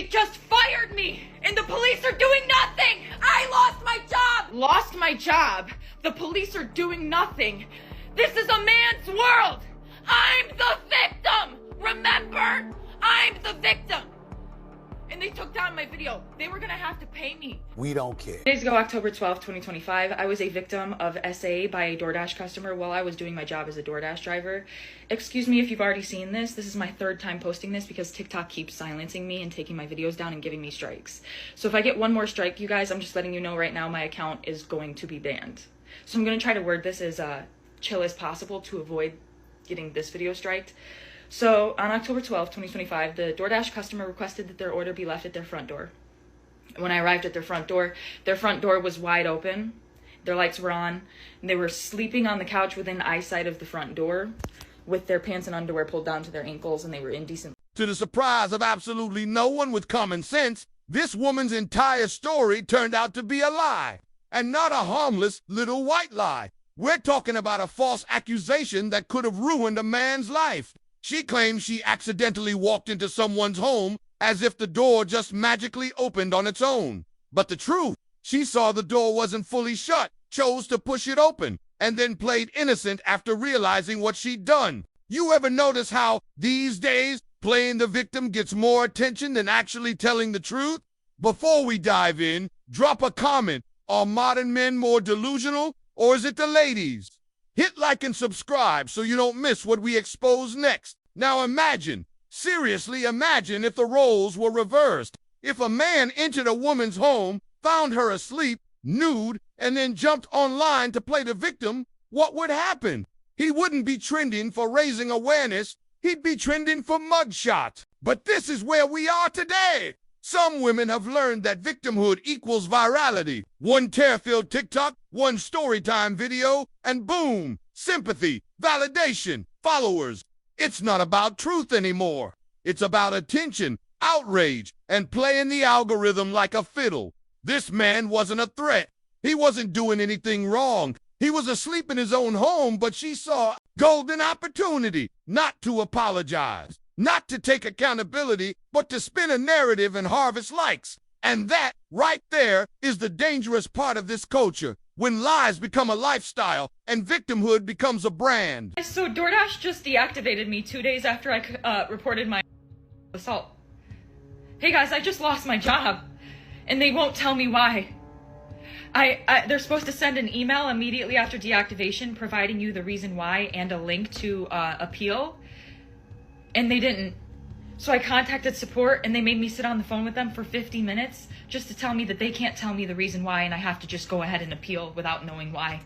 They just fired me, and the police are doing nothing. I lost my job. Lost my job. The police are doing nothing. This is a man's world. I'm the victim. Remember, I'm the victim. And they took down my video. They were gonna have to pay me. We don't care. 2 days ago, October 12th, 2025, I was a victim of SA by a DoorDash customer while I was doing my job as a DoorDash driver. Excuse me if you've already seen this. This is my third time posting this because TikTok keeps silencing me and taking my videos down and giving me strikes. So if I get one more strike, you guys, I'm just letting you know right now my account is going to be banned. So I'm gonna try to word this as chill as possible to avoid getting this video striked. So on October 12th, 2025, the DoorDash customer requested that their order be left at their front door. When I arrived at their front door was wide open, their lights were on, and they were sleeping on the couch within eyesight of the front door with their pants and underwear pulled down to their ankles, and they were indecent. To the surprise of absolutely no one with common sense, this woman's entire story turned out to be a lie, and not a harmless little white lie. We're talking about a false accusation that could have ruined a man's life. She claims she accidentally walked into someone's home as if the door just magically opened on its own. But the truth, she saw the door wasn't fully shut, chose to push it open, and then played innocent after realizing what she'd done. You ever notice how, these days, playing the victim gets more attention than actually telling the truth? Before we dive in, drop a comment. Are modern men more delusional, or is it the ladies? Hit like and subscribe so you don't miss what we expose next. Now imagine, seriously imagine if the roles were reversed. If a man entered a woman's home, found her asleep, nude, and then jumped online to play the victim, what would happen? He wouldn't be trending for raising awareness, he'd be trending for mugshots. But this is where we are today. Some women have learned that victimhood equals virality. One tear-filled TikTok, one storytime video, and boom, sympathy, validation, followers. It's not about truth anymore. It's about attention, outrage, and playing the algorithm like a fiddle. This man wasn't a threat. He wasn't doing anything wrong. He was asleep in his own home, but she saw golden opportunity not to apologize. Not to take accountability, but to spin a narrative and harvest likes. And that, right there, is the dangerous part of this culture, when lies become a lifestyle and victimhood becomes a brand. So DoorDash just deactivated me 2 days after I reported my assault. Hey guys, I just lost my job, and they won't tell me why. They're supposed to send an email immediately after deactivation providing you the reason why and a link to appeal. And they didn't. So I contacted support, and they made me sit on the phone with them for 50 minutes just to tell me that they can't tell me the reason why, and I have to just go ahead and appeal without knowing why.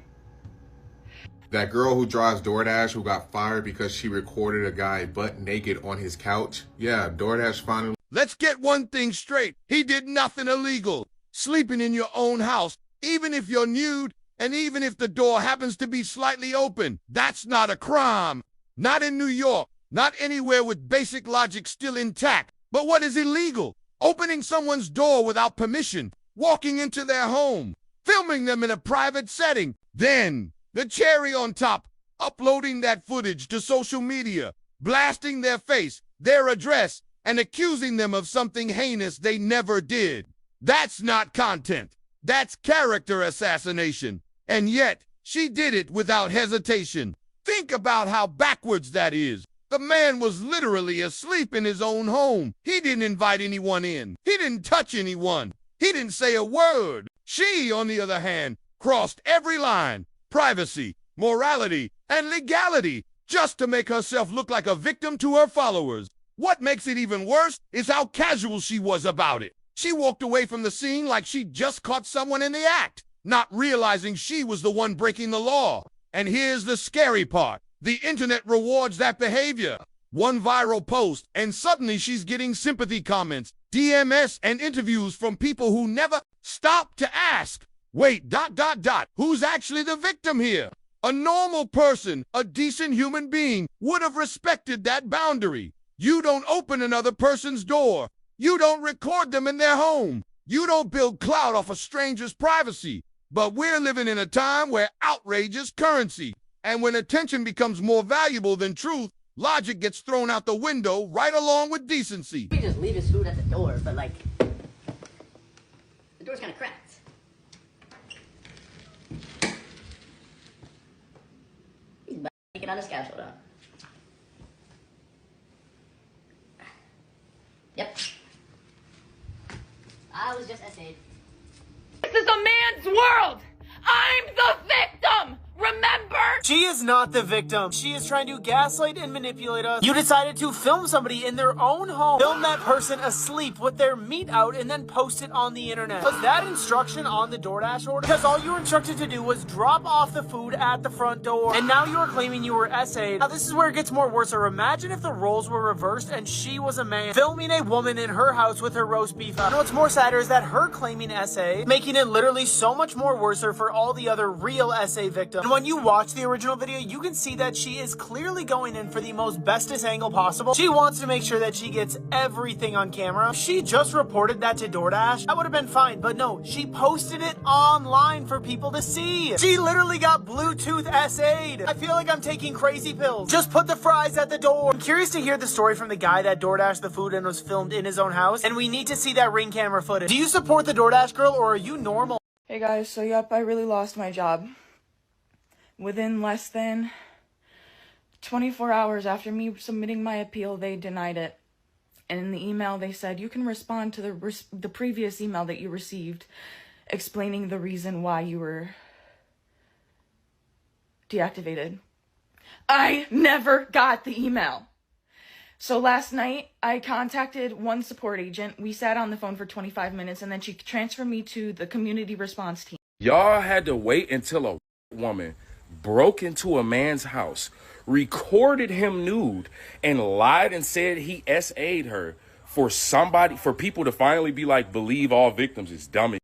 That girl who drives DoorDash who got fired because she recorded a guy butt naked on his couch. Yeah, DoorDash finally... Let's get one thing straight. He did nothing illegal. Sleeping in your own house, even if you're nude, and even if the door happens to be slightly open, that's not a crime. Not in New York. Not anywhere with basic logic still intact. But what is illegal? Opening someone's door without permission, walking into their home, filming them in a private setting. Then, the cherry on top, uploading that footage to social media, blasting their face, their address, and accusing them of something heinous they never did. That's not content. That's character assassination. And yet, she did it without hesitation. Think about how backwards that is. The man was literally asleep in his own home. He didn't invite anyone in. He didn't touch anyone. He didn't say a word. She, on the other hand, crossed every line. Privacy, morality, and legality, just to make herself look like a victim to her followers. What makes it even worse is how casual she was about it. She walked away from the scene like she'd just caught someone in the act, not realizing she was the one breaking the law. And here's the scary part. The internet rewards that behavior. One viral post, and suddenly she's getting sympathy comments, DMS, and interviews from people who never stopped to ask, wait, who's actually the victim here? A normal person, a decent human being, would have respected that boundary. You don't open another person's door. You don't record them in their home. You don't build clout off a stranger's privacy. But we're living in a time where outrage is currency. And when attention becomes more valuable than truth, Logic gets thrown out the window right along with decency. We just leave his food at the door, but like, the door's kind of cracked. He's naked on his couch, hold on. Yep. I was just essayed. This is a man's world! I'm the victim! Remember? She is not the victim. She is trying to gaslight and manipulate us. You decided to film somebody in their own home. Film that person asleep with their meat out and then post it on the internet. Was that instruction on the DoorDash order? Because all you were instructed to do was drop off the food at the front door. And now you are claiming you were essayed. Now this is where it gets more worse. Or imagine if the roles were reversed and she was a man filming a woman in her house with her roast beef out. And what's more sadder is that her claiming essay, making it literally so much more worse for all the other real essay victims. And when you watch the original video, you can see that she is clearly going in for the most bestest angle possible. She wants to make sure that she gets everything on camera. If she just reported that to DoorDash, that would have been fine, but no, she posted it online for people to see. She literally got Bluetooth essayed. I feel like I'm taking crazy pills. Just put the fries at the door. I'm curious to hear the story from the guy that DoorDashed the food and was filmed in his own house, and we need to see that Ring camera footage. Do you support the DoorDash girl, or are you normal? Hey guys, so yep, I really lost my job. Within less than 24 hours after me submitting my appeal, they denied it. And in the email, they said, you can respond to the previous email that you received explaining the reason why you were deactivated. I never got the email. So last night, I contacted one support agent. We sat on the phone for 25 minutes, and then she transferred me to the community response team. Y'all had to wait until a woman broke into a man's house, recorded him nude, and lied and said he SA'd her for people to finally be like, believe all victims is dumb.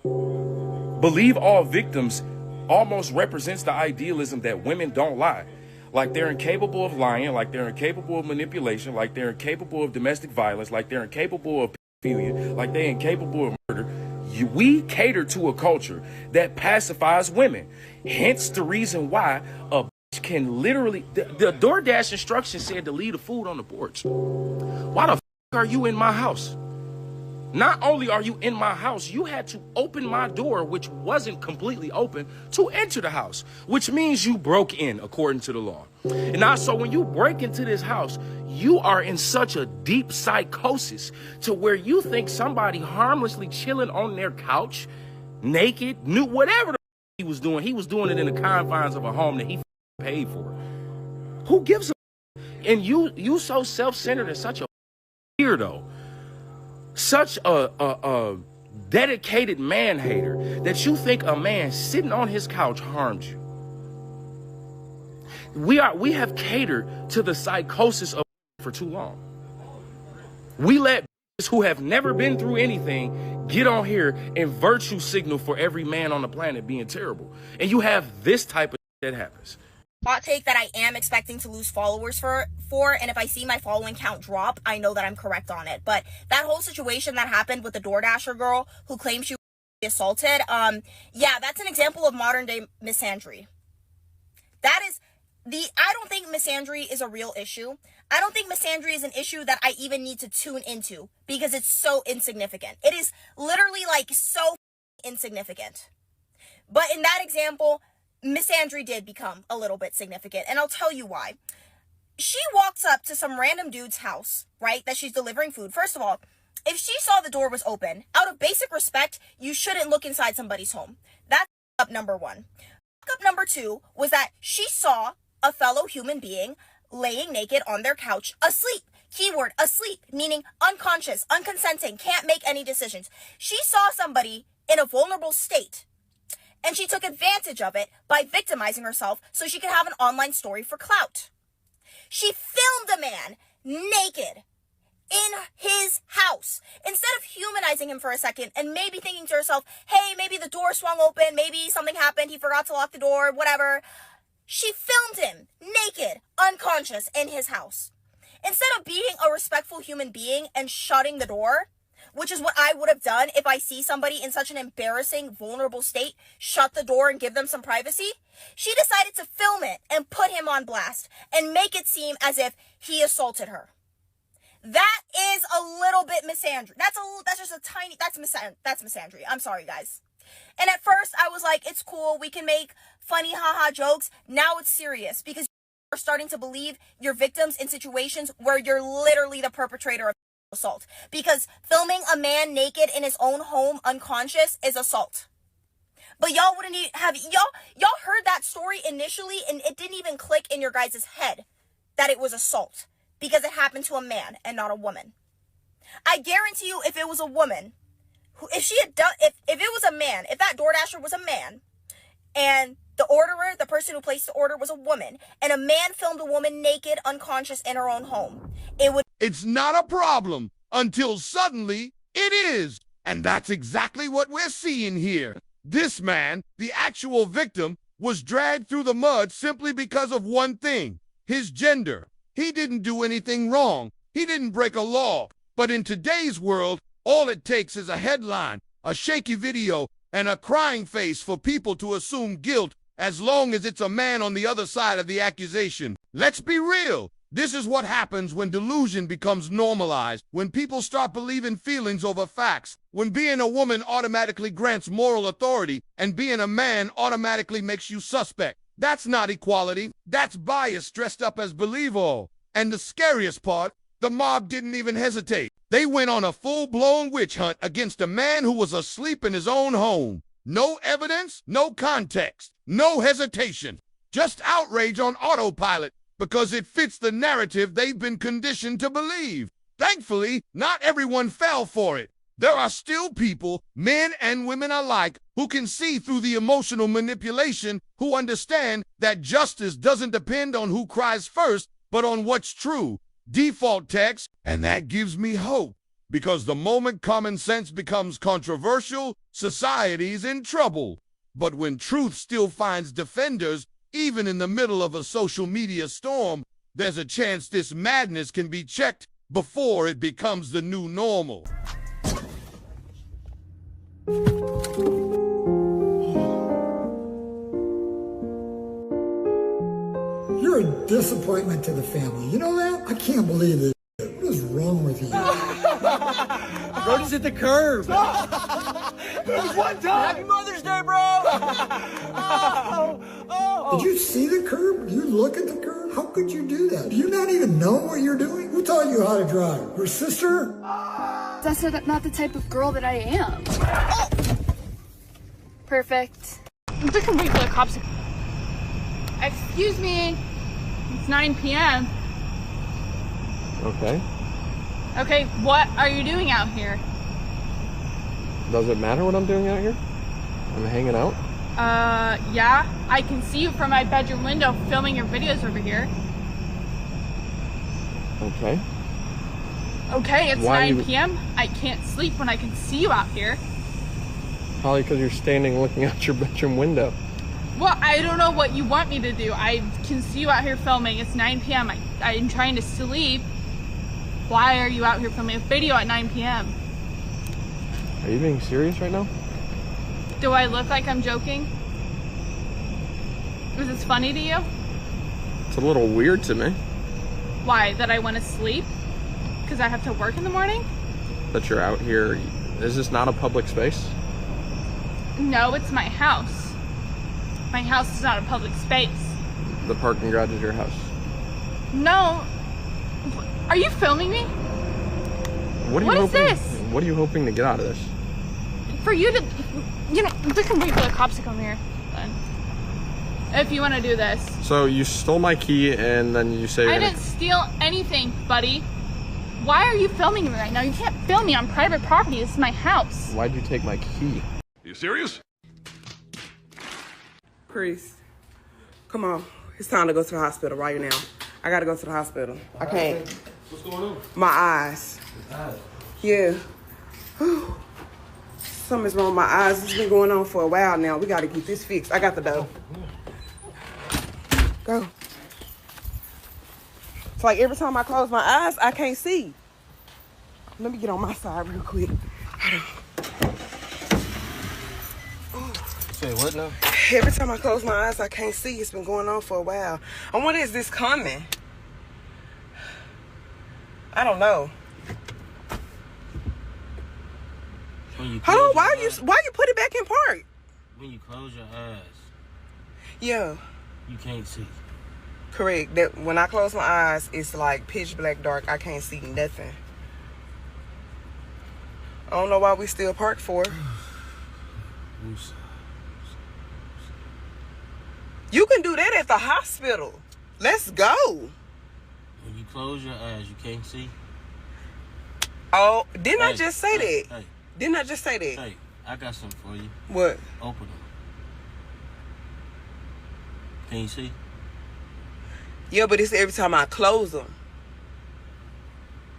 Believe all victims almost represents the idealism that women don't lie. Like they're incapable of lying, like they're incapable of manipulation, like they're incapable of domestic violence, like they're incapable of pedophilia, like they're incapable of murder. We cater to a culture that pacifies women. Hence the reason why a bitch can literally... The DoorDash instructions said to leave the food on the porch. Why the f*** are you in my house? Not only are you in my house, you had to open my door, which wasn't completely open, to enter the house, which means you broke in according to the law. And now, so when you break into this house, you are in such a deep psychosis to where you think somebody harmlessly chilling on their couch, naked, knew whatever the he was doing it in the confines of a home that he paid for. Who gives a and you so self-centered and such a weirdo. Such a dedicated man hater that you think a man sitting on his couch harmed you. We have catered to the psychosis of for too long. We let who have never been through anything get on here and virtue signal for every man on the planet being terrible. And you have this type of that happens. Hot take that I am expecting to lose followers for, and if I see my following count drop, I know that I'm correct on it. But that whole situation that happened with the DoorDasher girl who claimed she was assaulted, yeah, that's an example of modern day misandry. I don't think misandry is a real issue. I don't think misandry is an issue that I even need to tune into because it's so insignificant. It is literally like so insignificant. But in that example, misandry did become a little bit significant, and I'll tell you why. She walks up to some random dude's house, right, that she's delivering food. First of all, if she saw the door was open, out of basic respect, you shouldn't look inside somebody's home. That's up number one. Up number two was that she saw a fellow human being laying naked on their couch, asleep. Keyword, asleep, meaning unconscious, unconsenting, can't make any decisions. She saw somebody in a vulnerable state, and she took advantage of it by victimizing herself so she could have an online story for clout. She filmed a man naked in his house. Instead of humanizing him for a second and maybe thinking to herself, hey, maybe the door swung open, maybe something happened, he forgot to lock the door, whatever. She filmed him naked, unconscious in his house. Instead of being a respectful human being and shutting the door, which is what I would have done if I see somebody in such an embarrassing, vulnerable state, shut the door and give them some privacy. She decided to film it and put him on blast and make it seem as if he assaulted her. That is a little bit misandry. That's misandry. I'm sorry, guys. And at first I was like, it's cool. We can make funny haha jokes. Now it's serious because you're starting to believe you're victims in situations where you're literally the perpetrator of assault. Because filming a man naked in his own home unconscious is assault. But y'all wouldn't have, y'all heard that story initially and it didn't even click in your guys' head that it was assault. Because it happened to a man and not a woman. I guarantee you if it was a woman, if it was a man, if that DoorDasher was a man, and the orderer, the person who placed the order was a woman, and a man filmed a woman naked, unconscious in her own home, it would... It's not a problem until suddenly it is. And that's exactly what we're seeing here. This man, the actual victim, was dragged through the mud simply because of one thing, his gender. He didn't do anything wrong. He didn't break a law. But in today's world, all it takes is a headline, a shaky video, and a crying face for people to assume guilt as long as it's a man on the other side of the accusation. Let's be real. This is what happens when delusion becomes normalized, when people start believing feelings over facts, when being a woman automatically grants moral authority and being a man automatically makes you suspect. That's not equality. That's bias dressed up as believe-all. And the scariest part, the mob didn't even hesitate. They went on a full-blown witch hunt against a man who was asleep in his own home. No evidence, no context, no hesitation. Just outrage on autopilot because it fits the narrative they've been conditioned to believe. Thankfully, not everyone fell for it. There are still people, men and women alike, who can see through the emotional manipulation, who understand that justice doesn't depend on who cries first, but on what's true. Default text, and that gives me hope, because the moment common sense becomes controversial, society's in trouble. But when truth still finds defenders, even in the middle of a social media storm, there's a chance this madness can be checked before it becomes the new normal. You're a disappointment to the family. You know that? I can't believe it. What is wrong with you? Bro just hit the curb. It was one time. Happy Mother's Day, bro. Did you see the curb? Did you look at the curb? How could you do that? Do you not even know what you're doing? Who taught you how to drive? Your sister? That's not the type of girl that I am. Oh. Perfect. We can wait for the cops. Excuse me. It's 9 p.m. Okay. Okay, what are you doing out here? Does it matter what I'm doing out here? I'm hanging out? Yeah. I can see you from my bedroom window filming your videos over here. Okay. Okay, it's 9 p.m. I can't sleep when I can see you out here. Probably because you're standing looking out your bedroom window. Well, I don't know what you want me to do. I can see you out here filming. It's 9 p.m. I'm trying to sleep. Why are you out here filming a video at 9 p.m.? Are you being serious right now? Do I look like I'm joking? Was this funny to you? It's a little weird to me. Why? That I want to sleep? Because I have to work in the morning? That you're out here. Is this not a public space? No, it's my house. My house is not a public space. The parking garage is your house. No. Are you filming me? What is this? What are you hoping to get out of this? For you to, we can wait for the cops to come here then. If you want to do this. So you stole my key and then you say I didn't steal anything, buddy. Why are you filming me right now? You can't film me on private property. This is my house. Why'd you take my key? Are you serious? Priest, come on. It's time to go to the hospital right now. I gotta go to the hospital. I can't. What's going on? My eyes. Your eyes? Yeah. Whew. Something's wrong with my eyes. It's been going on for a while now. We gotta get this fixed. I got the dough. Go. It's like every time I close my eyes, I can't see. Let me get on my side real quick. Say what now? Every time I close my eyes, I can't see. It's been going on for a while. I wonder, is this coming? I don't know. Hold on, why you put it back in park? When you close your eyes, yeah, you can't see. Correct. That when I close my eyes, it's like pitch black dark. I can't see nothing. I don't know why we still parked for. You can do that at the hospital. Let's go. When you close your eyes, you can't see. Oh, didn't I just say that? Hey. Didn't I just say that? Hey, I got something for you. What? Open them. Can you see? Yeah, but it's every time I close them.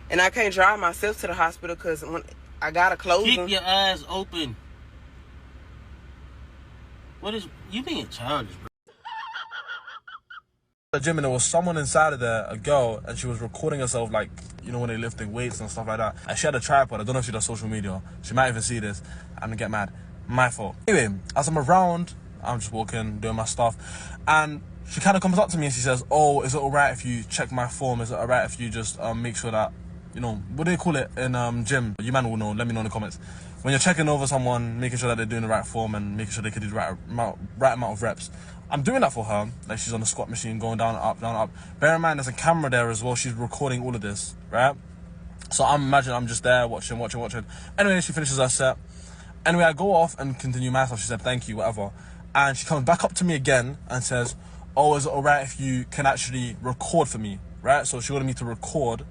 And I can't drive myself to the hospital because when I gotta close them. Keep your eyes open. What is you being childish, bro? The gym, and there was someone inside of there, a girl, and she was recording herself, like, you know, when they're lifting weights and stuff like that. And she had a tripod. I don't know if she does social media. She might even see this and get mad. My fault. Anyway, as I'm around, I'm just walking, doing my stuff, and she kind of comes up to me and she says, "Oh, is it alright if you check my form? Is it alright if you just make sure that, you know, what do they call it in gym? You man will know. Let me know in the comments. When you're checking over someone, making sure that they're doing the right form and making sure they can do the right amount of reps." I'm doing that for her. Like, she's on the squat machine, going down and up, down and up. Bear in mind, there's a camera there as well. She's recording all of this, right? So I'm just there watching. Anyway, she finishes her set. Anyway, I go off and continue my stuff. She said, "Thank you," whatever. And she comes back up to me again and says, "Oh, is it alright if you can actually record for me?" Right? So she wanted me to record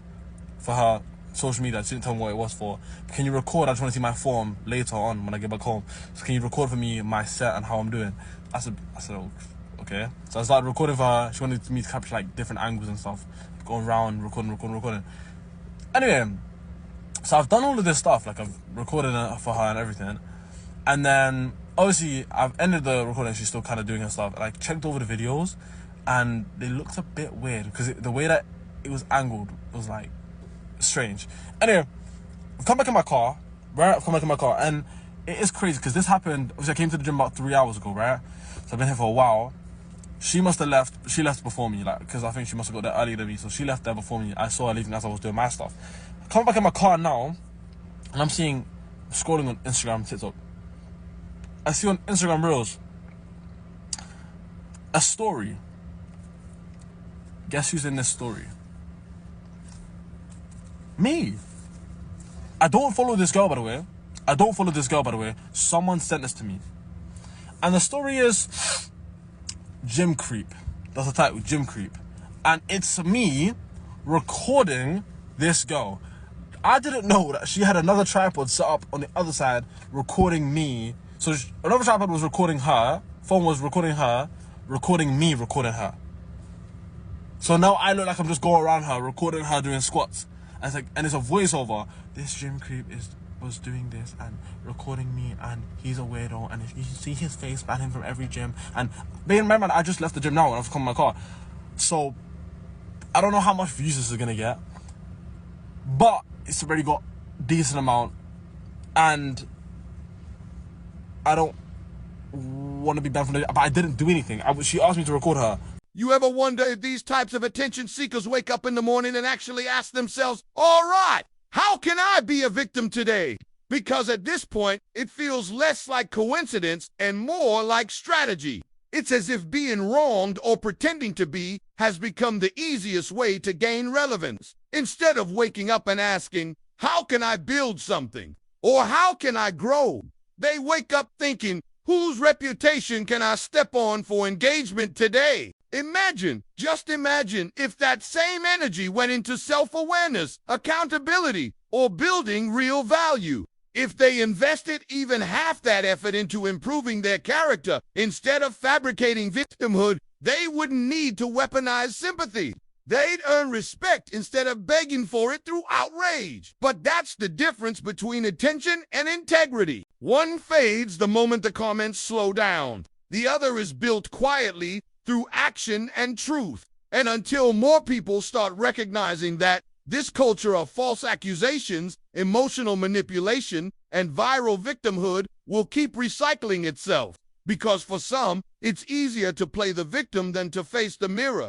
for her social media. She didn't tell me what it was for. "Can you record? I just want to see my form later on when I get back home. So can you record for me my set and how I'm doing?" I said, "Oh, okay." So I started recording for her. She wanted me to capture like different angles and stuff, going around, recording. Anyway, so I've done all of this stuff. Like, I've recorded for her and everything. And then obviously I've ended the recording. She's still kind of doing her stuff. And I checked over the videos, and they looked a bit weird because the way that it was angled was like strange. Anyway, I've come back in my car, right? And it is crazy because this happened. Obviously, I came to the gym about 3 hours ago, right? So I've been here for a while. She must have left. She left before me, like, because I think she must have got there earlier than me. So she left there before me. I saw her leaving as I was doing my stuff. I come back in my car now, and I'm scrolling on Instagram, TikTok. I see on Instagram Reels a story. Guess who's in this story? Me. I don't follow this girl, by the way. Someone sent this to me. And the story is Gym Creep. That's the title, Gym Creep. And it's me recording this girl. I didn't know that she had another tripod set up on the other side recording me. So another tripod was recording her, phone was recording her, recording me recording her. So now I look like I'm just going around her, recording her doing squats. And it's a voiceover. "This Gym Creep was doing this and recording me, and he's a weirdo, and if you see his face, ban him from every gym." And being in mind, I just left the gym now and I've come in my car. So I don't know how much views this is gonna get, but it's already got a decent amount, and I don't want to be banned from the, but I didn't do anything. She asked me to record her. You ever wonder if these types of attention seekers wake up in the morning and actually ask themselves, "All right, how can I be a victim today?" Because at this point, it feels less like coincidence and more like strategy. It's as if being wronged or pretending to be has become the easiest way to gain relevance. Instead of waking up and asking, "How can I build something?" or "How can I grow?" they wake up thinking, "Whose reputation can I step on for engagement today?" Just imagine if that same energy went into self-awareness, accountability, or building real value. If they invested even half that effort into improving their character instead of fabricating victimhood, they wouldn't need to weaponize sympathy. They'd earn respect instead of begging for it through outrage. But that's the difference between attention and integrity. One fades the moment the comments slow down. The other is built quietly through action and truth. And until more people start recognizing that this culture of false accusations emotional manipulation, and viral victimhood will keep recycling itself, because for some, it's easier to play the victim than to face the mirror.